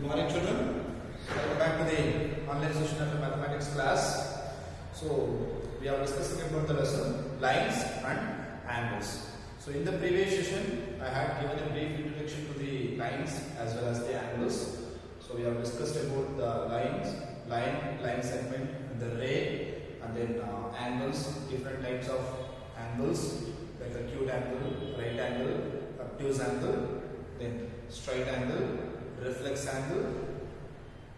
morning, children. Welcome back to the online session of the mathematics class. So, we are discussing about the lesson lines and angles. So, in the previous session, I had given a brief introduction to the lines as well as the angles. So, we have discussed about the line segment, and the ray, and then angles, different types of angles like acute angle, right angle, obtuse angle, then straight angle, reflex angle,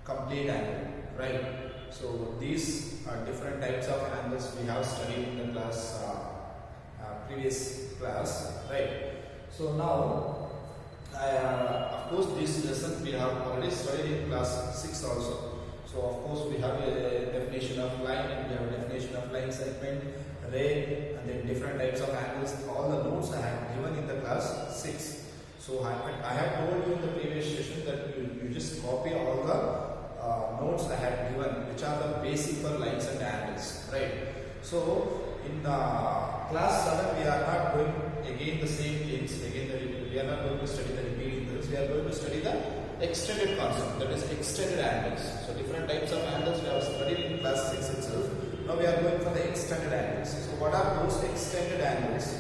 complete angle, right? So these are different types of angles we have studied in the class, previous class, right? So now, of course, this lesson we have already studied in class 6 also. So of course we have a definition of line, and we have a definition of line segment, ray, and then different types of angles. All the notes I have given in the class 6. So I have told you in the previous session that you just copy all the notes I had given, which are the basic for lines and angles, right? So in class 7 we are not going again the same things. Again we are not going to study the repeating things. We are going to study the extended concept, that is extended angles. So different types of angles we have studied in class 6 itself. Now we are going for the extended angles. So what are those extended angles?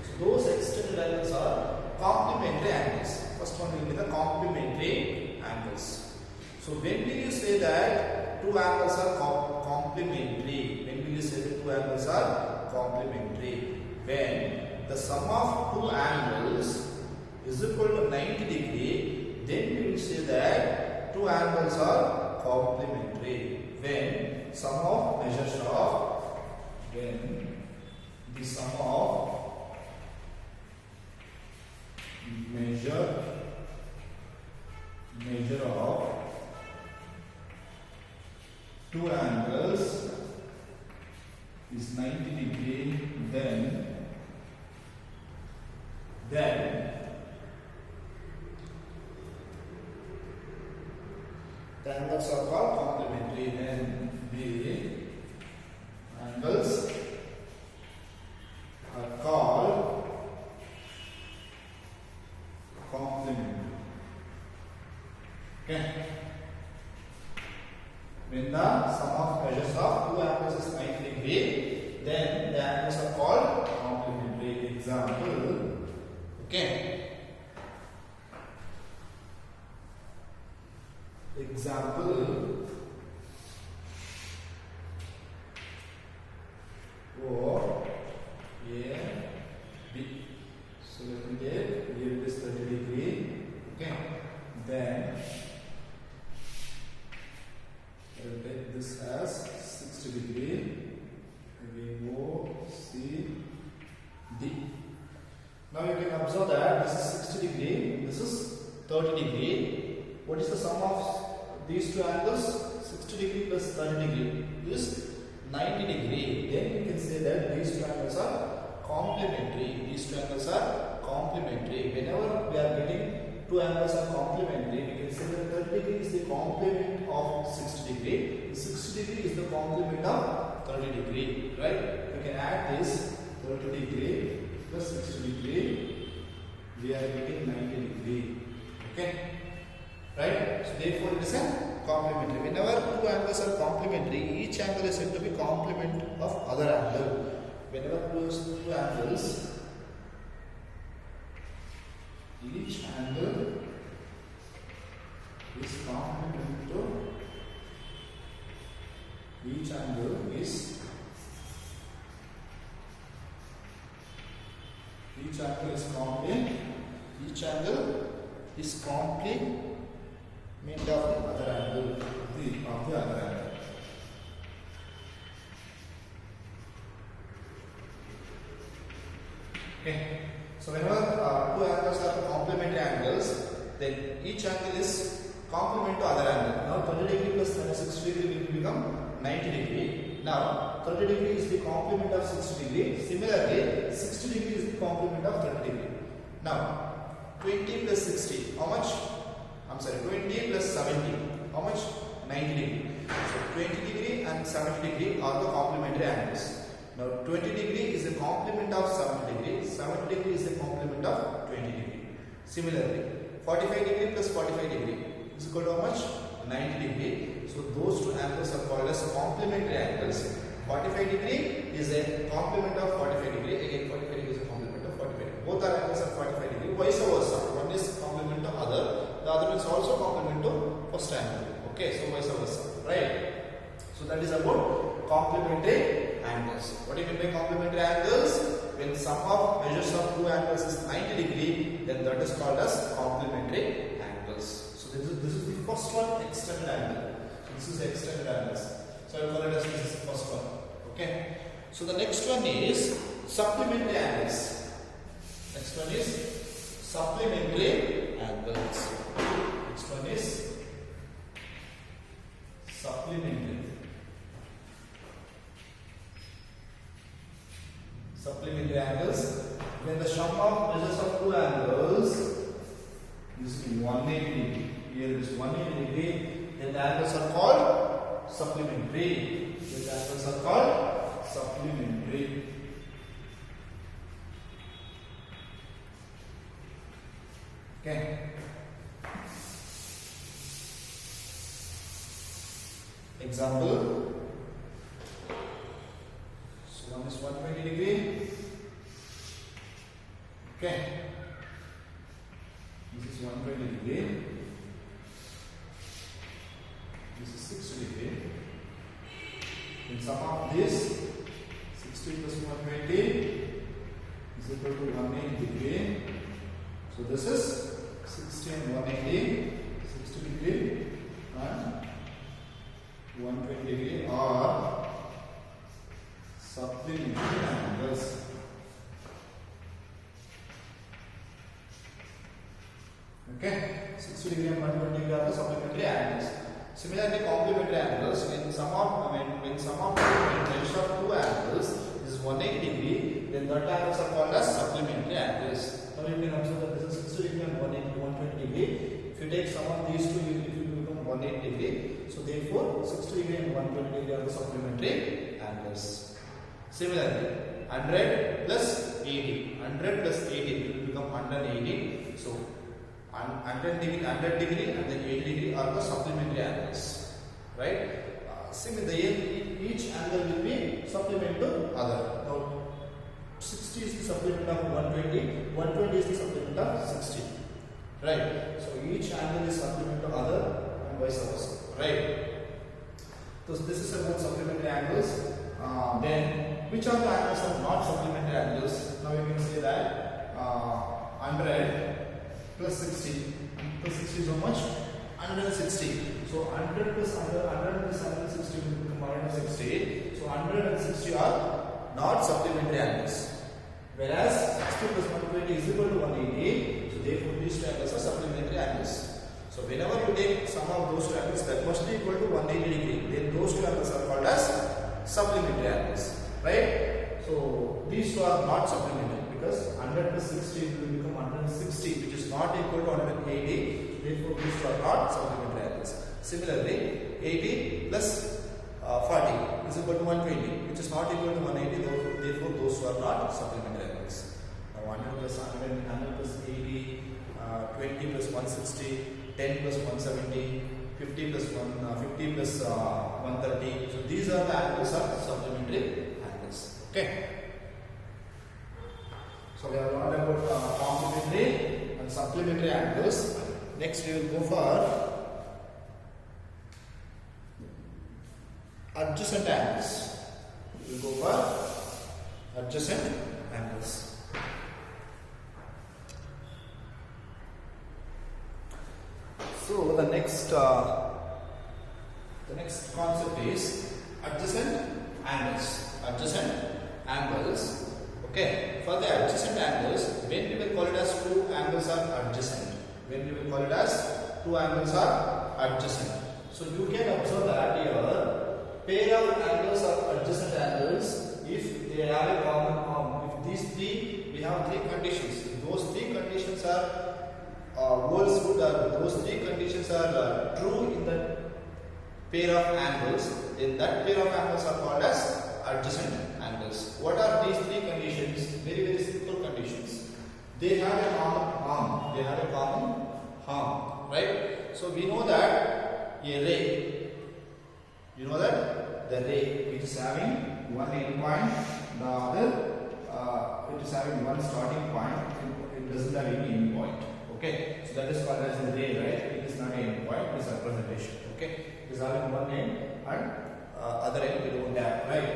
So those extended angles are complementary angles. First one will be the complementary angles. So when will you say that two angles are complementary? When will you say that two angles are complementary? When the sum of two angles is equal to 90 degree, then we will say that two angles are complementary. When sum of measures of, when the sum of measure of two angles is 90 degree, then the angles are called complementary. Then the angles are called complementary. Okay. When the sum of measures of two angles is 90 degree, then the angles are called complementary. Example. Okay. Example. O A B. So let me take here it is 30 degree. Okay. Then I will take this as 60 degree. Again O C D. Now you can observe that this is 60 degree, this is 30 degree. What is the sum of these two angles? 60 degree plus 30 degree is 90 degree. Then you can say that these two angles are complementary. These two angles are complementary. Whenever we are getting two angles are complementary, we can say that 30 degree is the complement of 60 degree. 60 degree is the complement of 30 degree. Right? We can add this 30 degree plus 60 degree. We are getting 90 degree. Okay? Right? So therefore it is a complementary. Whenever two angles are complementary, each angle is said to be complement of other angle. Whenever two angles, each angle is complement to each angle is complement of the other angle, of the other angle. Okay. So whenever two angles are complementary angles, then each angle is complement to other angle. Now 30 degree plus 60 degree will become 90 degree. Now 30 degree is the complement of 60 degree. Similarly, 60 degree is the complement of 30 degree. Now 20 plus 60, how much? 20 plus 70, how much? 90 degree. So 20 degree and 70 degree are the complementary angles. Now 20 degree is a complement of 70 degree, 70 degree is a complement of 20 degree. Similarly, 45 degree plus 45 degree. is equal to how much? 90 degree. So those two angles are called as complementary angles. 45 degree is a complement of 45 degree. Again 45 degree is a complement of 45 degree. Both are angles are 45 degree. Vice versa. One is complement of other. The other one is also complement to first angle. Okay, so vice versa. Right? So that is about complementary angles. What do you mean by complementary angles? When sum of measures of two angles is 90 degree, then that is called as complementary angles. So this is the first one, extended angle. So this is extended angles. So I will call it as this is the first one. Okay. So the next one is supplementary angles. Next one is supplementary angles. Next one is supplementary. Supplementary angles. When the sum of measures of two angles is 180 degree, here it is 180 degree, then the angles are called supplementary. These angles are called supplementary. Okay. Example. So one is 120 degree. Okay. This is 120 degree. This is 60 degree. In sum of this, 60 plus 120 is equal to 180 degree. So this is 60 and 180, 60 degree and 120 degree are supplementary angles. Okay, 60 degree and 120 degree are the supplementary angles. Similarly, complementary angles, when sum of measure of two angles is 180 degree, then that angles are called as supplementary angles. Now you can observe that this is 60 degree and 120 degree. If you take sum of these two, it will become 180 degree. So therefore, 60 degree and 120 degree are the supplementary angles. Similarly, 100 plus 80, 100 plus 80 will become 180. So 100 degree and then 80 degree are the supplementary angles, right? Similarly, each angle will be supplement to other. Now, 60 is the supplement of 120, 120 is the supplement of 60, right? So each angle is supplement to other and vice versa, right? So this is about supplementary angles. Then, which are the angles are not supplementary angles? Now you can say that 100 plus 60. Plus 60 is how much? 160. So 100 plus 160 will become 160. So 160 are not supplementary angles. Whereas 60 plus 120 is equal to 180. So therefore these two angles are supplementary angles. So whenever you take sum of those two angles, that must be equal to 180 degree. Then those two angles are called as supplementary angles. Right? So these two are not supplementary, because 100 plus 60 will become 160, which is not equal to 180. Therefore, these two are not supplementary angles. Similarly, 80 plus 40 is equal to 120, which is not equal to 180. Therefore, those two are not supplementary angles. Now, 100 plus 100, 100 plus 80, 20 plus 160, 10 plus 170, 50 plus 50 plus 130. So these are the angles of supplementary angles. Okay. So we have learned about complementary and supplementary angles. Next we will go for adjacent angles. We will go for adjacent angles. So the next concept is adjacent angles. Adjacent angles. Okay. For the adjacent angles, when we will call it as two angles are adjacent. When we will call it as two angles are adjacent. So you can observe that here, pair of angles are adjacent angles if they have a common arm. If these three, we have three conditions. If those three conditions are holds good, or those three conditions are true in the pair of angles, then that pair of angles are called as adjacent angles. What are these three conditions? Very, very simple conditions. They have a common arm. They have a common arm, right? So So we know that a ray, you know that the ray which is having one end point, the other it is having one starting point, it doesn't have any end point. Okay, so that is called as the ray, right? It is not an end point, it is a representation. Okay, it is having one end and other end we don't have, right?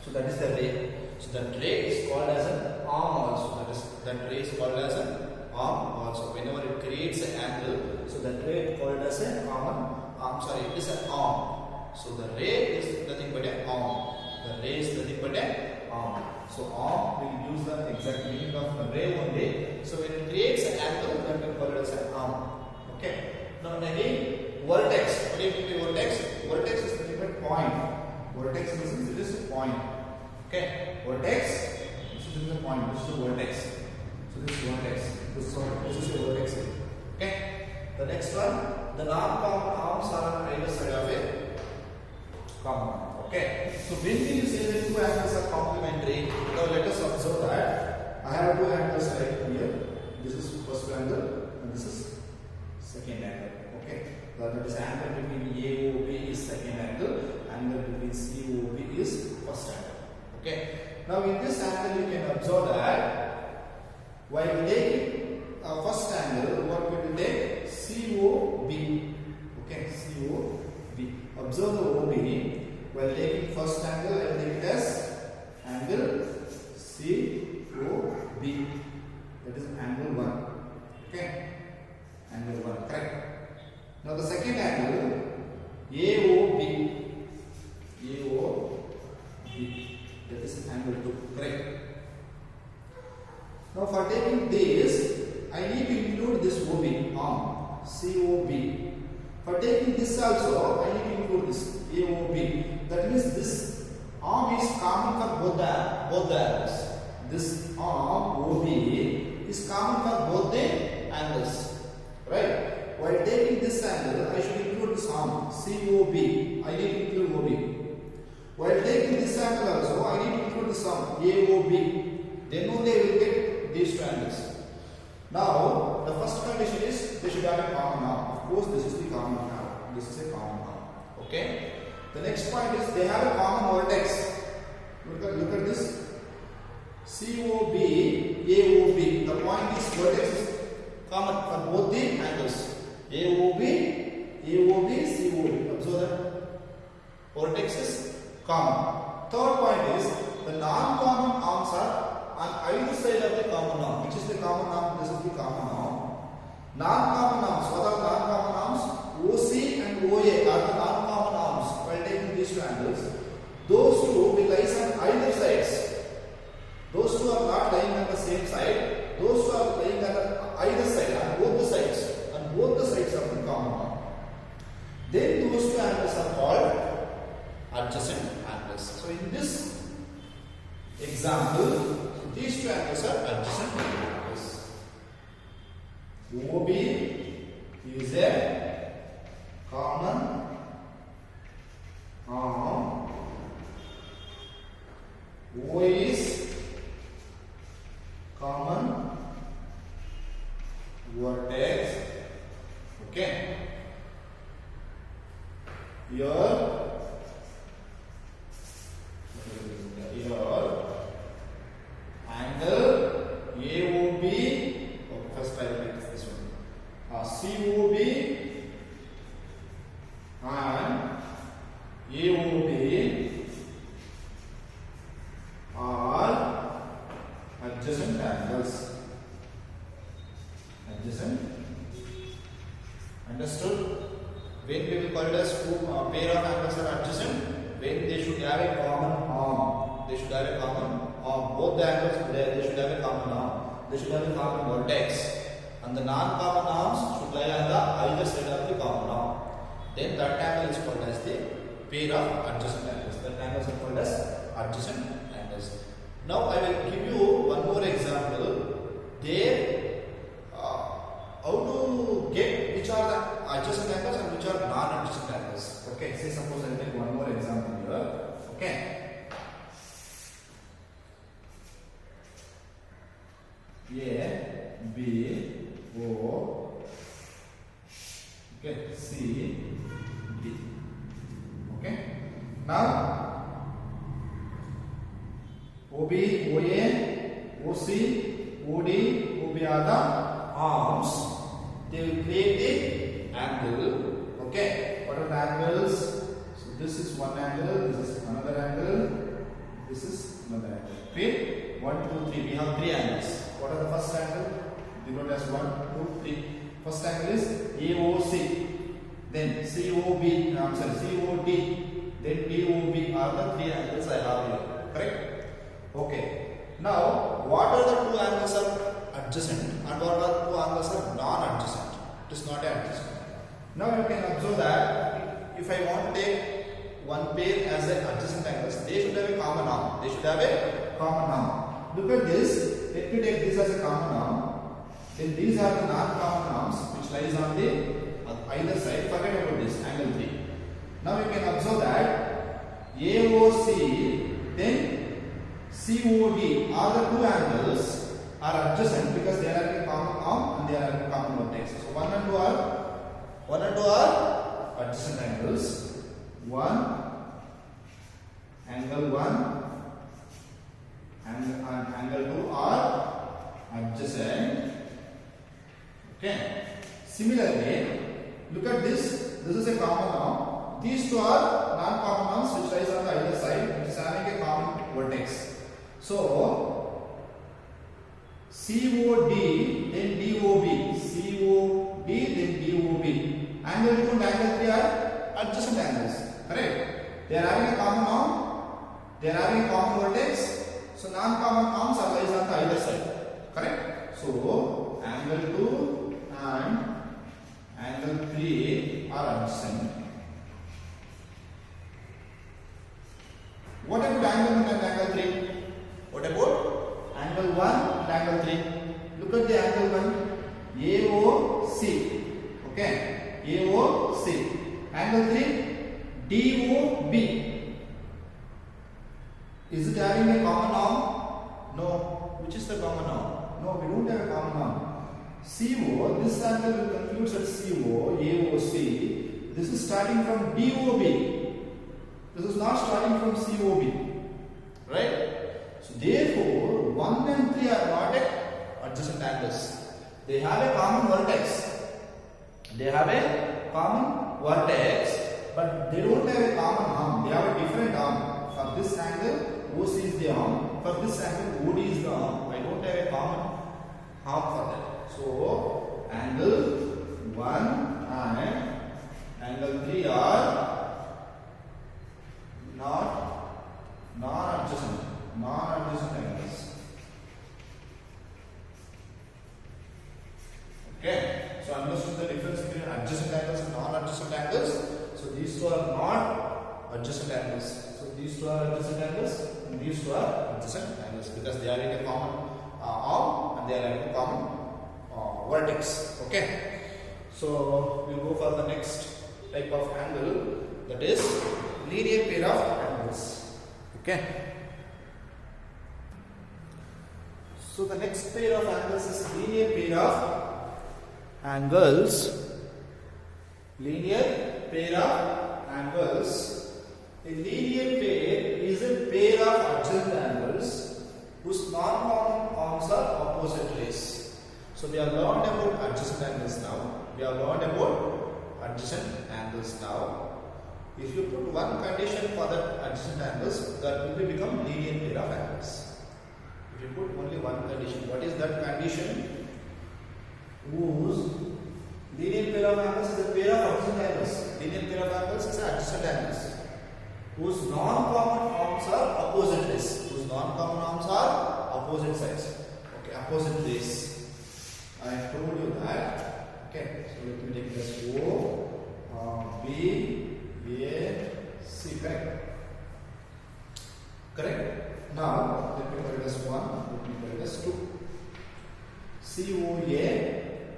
So that is the ray. So that ray is called as an arm also. That ray is called as an arm also. Whenever it creates an angle, so that ray is called as an it is an arm. So the ray is nothing but an arm. The ray is nothing but an arm. So arm will use the exact meaning of the ray only. So when it creates an angle, that will call it as an arm. Okay. Now again, vertex. What do you mean by vertex? Vertex is nothing but point. Vertex means it is a point. Okay. Vertex. This is the point. This is the vertex. So this is vertex. This is a vertex. Okay. The next one, the non-common arms are on either side of a common. Okay. So when we say that two angles are complementary, now let us observe that I have two angles right here. This is first angle and this is second angle. Okay. That is angle between AOB is second angle. Angle between COB is first angle. Okay. Now in this angle you can observe that while taking first angle, what we will take COB. Okay, COB. Observe the OB. While taking first angle, I will take it as angle COB. That is angle 1. Okay, angle 1. Correct. Now the second angle AOB. That is angle 2. Correct. Now for taking this, I need to include this OB, arm, COB. For taking this also, I need to include this AOB. That means this arm is common for both the angles. This arm OB is common for both the angles. Right? While taking this angle, I should include this arm, COB. I need to include OB. While taking this angle also, I need to include this arm, AOB. Then only I will get these two angles. Now, the first condition is they should have a common arm. Of course, this is the common arm. This is a common arm. Okay. The next point is they have a common vertex. Look at this. COB, AOB. The point is vertex is common for both the angles. AOB, COB. Observe that. Vertex is common. Third point is the non-common arms are on either side of the common arm. Which is the common arm? This is the common arm. Non-common arms. What are non-common arms? OC and OA are the non-common arms while taking these two angles. Those two will lie on either sides. Those two are not lying on the same side. Those two are lying on either side, on both the sides. On both the sides of the common arm. Then those two angles are called adjacent angles. So in this example, these two angles are adjacent angles. OB is a common arm. O is common vertex. Okay. Here angle AOB. Okay, first I will write this one. COB and AOB are adjacent angles. Adjacent. Understood? When we will call it as two pair of angles are adjacent, when they should have a common arm. They should have a common arm. Both the angles they should have a common arm. They should have a common vertex. And the non-common arms should lie on the either side of the common arm. Then that angle is called as the pair of adjacent angles. That angles are called as adjacent angles. Now I will give you one more example. There, how to get which are the adjacent angles and which are non-adjacent angles. Okay, say suppose I will take one more example here. Okay. A, B, O. Okay, Now OB, OA, OC, OD, OB are the arms. They will create the angle. Okay. What are the angles? So this is one angle. This is another angle. This is another angle. Okay. 1, 2, 3. We have 3 angles. What are the first angle? Denote as 1, 2, 3. First angle is AOC. Then COB. I'm sorry, COD. Then DOB are the 3 angles I have here. Correct? Okay. Now, what are the 2 angles are adjacent and what are 2 angles are non-adjacent? It is not adjacent. Now you can observe that if I want to take one pair as an adjacent angles, they should have a common arm. They should have a common arm. Look at this. Let me take this as a common arm. Then these are the non-common arms which lies on the either side. Forget about this angle 3. Now you can observe that AOC then COD are the 2 angles are adjacent because they are having a common arm and they are having a common vertex. So 1 and 2 are adjacent angles. Angle 1 and angle 2 are adjacent. Okay. Similarly, look at this. This is a common arm. These 2 are non-common arms which lies on the either side, which is having a common vertex. So COD then DOB, COD then DOB. Angle 2 and angle 3 are adjacent angles. Correct? They are having a common arm. They are having a common vertex. So non-common arms are lies on the either side. Correct? So angle 2 and angle 3 are adjacent. What about angle 1 and angle 3? What about angle 1 and angle 3? Look at the angle 1, AOC. Okay, AOC. Angle 3, DOB. Is it having a common arm? No. Which is the common arm? No, we don't have a common arm. CO, this angle will conclude at CO, AOC. This is starting from DOB. This is not starting from COB. Right? So therefore, 1 and 3 are not adjacent angles. They have a common vertex. They have a common vertex, but they don't have a common arm. They have a different arm. For this angle, OC is the arm. For this angle, OD is the arm. I don't have a common arm for that. So angle 1 and angle 3 are non-adjacent angles. Okay, so understood the difference between adjacent angles and non-adjacent angles. So these 2 are not adjacent angles. So these 2 are adjacent angles and these 2 are adjacent angles because they are in a common arm and they are in a common vertex. Okay, so we will go for the next type of angle, that is linear pair of angles. Okay. So the next pair of angles is linear pair of angles. Linear pair of angles. A linear pair is a pair of adjacent angles whose non-common arms are opposite rays. So we have learned about adjacent angles now. We have learned about adjacent angles now. If you put one condition for the adjacent angles, that will become linear pair of angles. If you put only one condition, what is that condition? Whose linear pair of angles is a pair of adjacent angles. Linear pair of angles is adjacent angles whose non-common arms are opposite rays. Whose non-common arms are opposite sides. Okay, opposite rays. I told you that. Okay, so let me take this O, B, A, C. Correct? Correct? Now, let me write this 1, let me write this 2. COA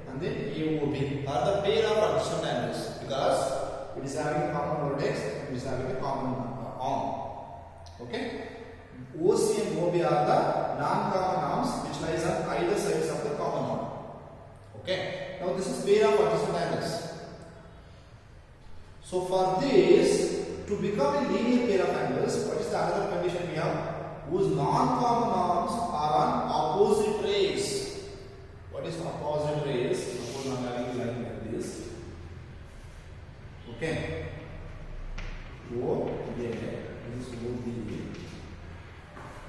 and then AOB are the pair of adjacent angles because it is having a common vertex and it is having a common arm. Okay? OC and OB are the non-common arms which lies on either sides of the common arm. Okay? Now this is pair of adjacent angles. So for this, to become a linear pair of angles, what is the other condition we have? Whose non-common arms are on opposite rays. What is opposite rays? Suppose I am having a line like this. Okay. O, A, this is O, B.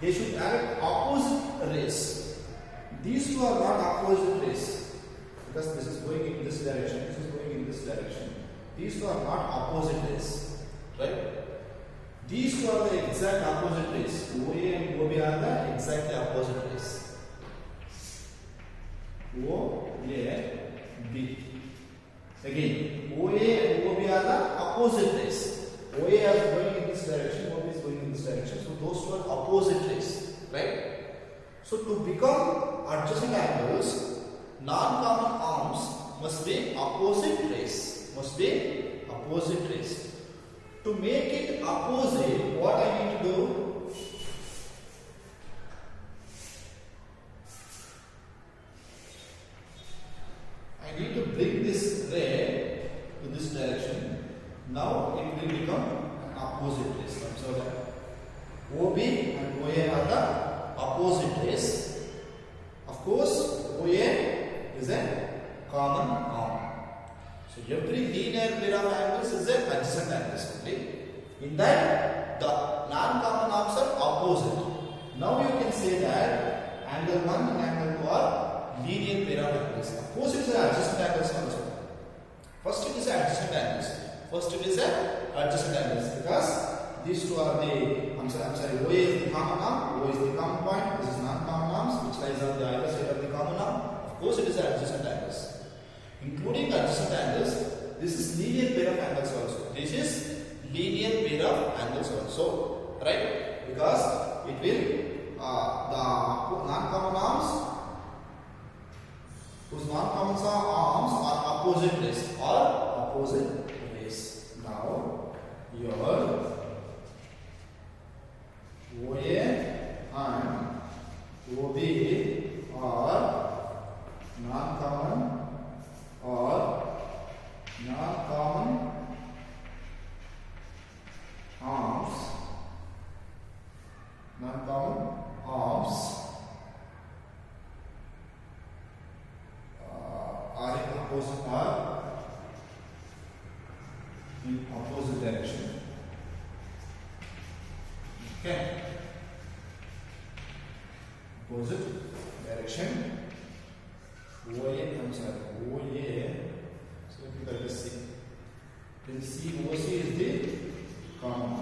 They should have opposite rays. These two are not opposite rays because this is going in this direction, this is going in this direction. These two are not opposite rays, right? These two are the exact opposite rays. OA and OB are the exactly opposite rays. O, A, B. Again, OA and OB are the opposite rays. OA is going in this direction, OB is going in this direction. So those two are opposite rays, right? So to become adjacent angles, non-common arms must be opposite rays. Must be opposite rays. To make it opposite, what I need to do? I need to bring this ray to this direction. Now it will become an opposite rays. So that OB and OA are the opposite rays. Of course, OA is a common arm. So every linear pair of angles is an adjacent angles only. In that, the non-common arms are opposite. Now you can say that angle 1 and angle 2 are linear pair of angles. Of course, it is an adjacent angles also. First it is adjacent angles. First it is adjacent angles because these two are the, I'm sorry, OA is the common arm, O is the common point, this is non-common arms which lies on the either side of the common arm. Of course, it is adjacent angles. Including adjacent angles, this is linear pair of angles also. This is linear pair of angles also, right? Because it will, the non-common arms, whose non-common arms are opposite rays or opposite rays. Now, your OA and OB are non-common or non-common arms, non-common arms are in opposite direction. Okay, opposite direction. OA, I'm sorry, OA. So let us see. Then COC is the common.